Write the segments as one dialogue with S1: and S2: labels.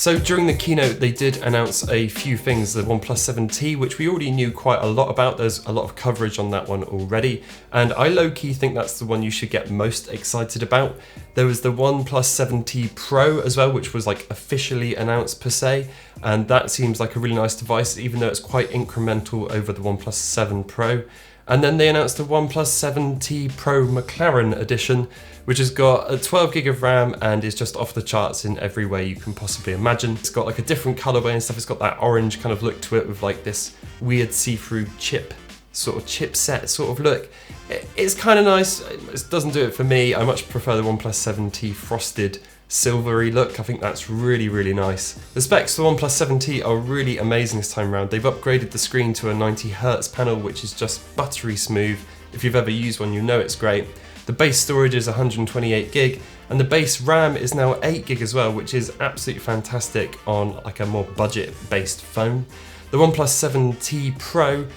S1: So during the keynote, they did announce a few things. The OnePlus 7T, which we already knew quite a lot about. There's a lot of coverage on that one already. And I low-key think that's the one you should get most excited about. There was the OnePlus 7T Pro as well, which was like officially announced per se. And that seems like a really nice device, even though it's quite incremental over the OnePlus 7 Pro. And then they announced the OnePlus 7T Pro McLaren edition, which has got a 12 gig of RAM and is just off the charts in every way you can possibly imagine. It's got like a different colorway and stuff. It's got that orange kind of look to it with like this weird see-through chipset sort of look. It's kind of nice. It doesn't do it for me. I much prefer the OnePlus 7T frosted silvery look. I think that's really, really nice. The specs for the OnePlus 7T are really amazing this time around. They've upgraded the screen to a 90Hz panel, which is just buttery smooth. If you've ever used one, you know it's great. The base storage is 128 gig, and the base RAM is now 8 gig as well, which is absolutely fantastic on like a more budget-based phone. The OnePlus 7T Pro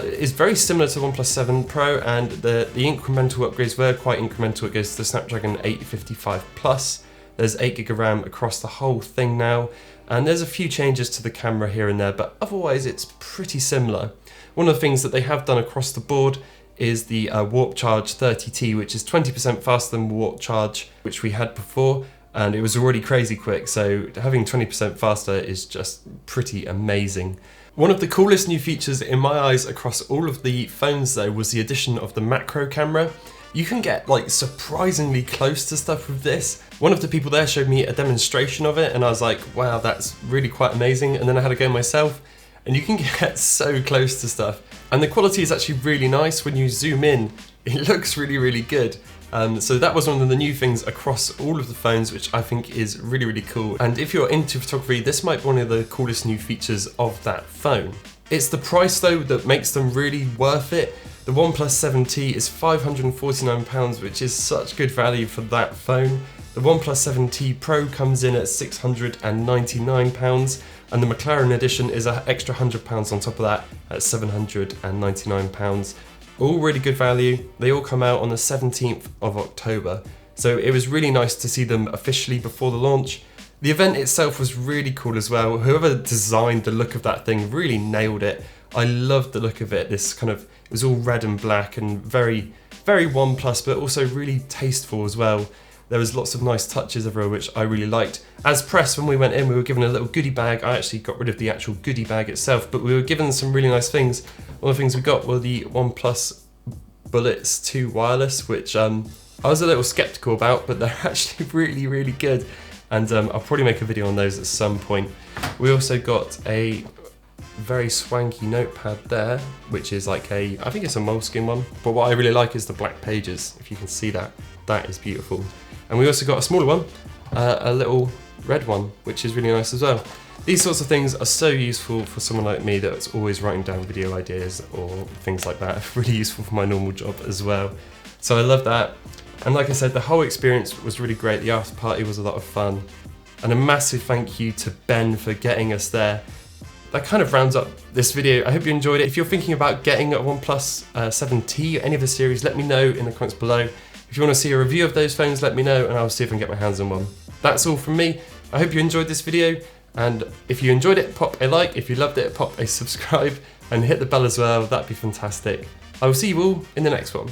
S1: is very similar to the OnePlus 7 Pro, and the incremental upgrades were quite incremental. It goes to the Snapdragon 855 Plus. There's 8 gig of RAM across the whole thing now, and there's a few changes to the camera here and there, but otherwise it's pretty similar. One of the things that they have done across the board is the Warp Charge 30T, which is 20% faster than Warp Charge, which we had before, and it was already crazy quick, so having 20% faster is just pretty amazing. One of the coolest new features in my eyes across all of the phones though was the addition of the macro camera. You can get like surprisingly close to stuff with this. One of the people there showed me a demonstration of it and I was like, wow, that's really quite amazing. And then I had to go myself, and you can get so close to stuff. And the quality is actually really nice. When you zoom in, it looks really, really good. So that was one of the new things across all of the phones, which I think is really, really cool. And if you're into photography, this might be one of the coolest new features of that phone. It's the price though that makes them really worth it. The OnePlus 7T is £549, which is such good value for that phone. The OnePlus 7T Pro comes in at £699, and the McLaren edition is an extra £100 on top of that at £799. All really good value. They all come out on the 17th of October. So it was really nice to see them officially before the launch. The event itself was really cool as well. Whoever designed the look of that thing really nailed it. I loved the look of it. This kind of, it was all red and black and very, very OnePlus, but also really tasteful as well. There was lots of nice touches everywhere, which I really liked. As press, when we went in, we were given a little goodie bag. I actually got rid of the actual goodie bag itself, but we were given some really nice things. One of the things we got were the OnePlus Bullets 2 wireless, which I was a little skeptical about, but they're actually really, really good. And I'll probably make a video on those at some point. We also got a very swanky notepad there, which is like I think it's a moleskin one, but what I really like is the black pages. If you can see that, that is beautiful. And we also got a smaller one, a little red one, which is really nice as well. These sorts of things are so useful for someone like me that's always writing down video ideas or things like that. Really useful for my normal job as well. So I love that. And like I said, the whole experience was really great. The after party was a lot of fun. And a massive thank you to Ben for getting us there. That kind of rounds up this video. I hope you enjoyed it. If you're thinking about getting a OnePlus 7T or any of the series, let me know in the comments below. If you want to see a review of those phones, let me know and I'll see if I can get my hands on one. That's all from me. I hope you enjoyed this video, and if you enjoyed it, pop a like. If you loved it, pop a subscribe and hit the bell as well. That'd be fantastic. I will see you all in the next one.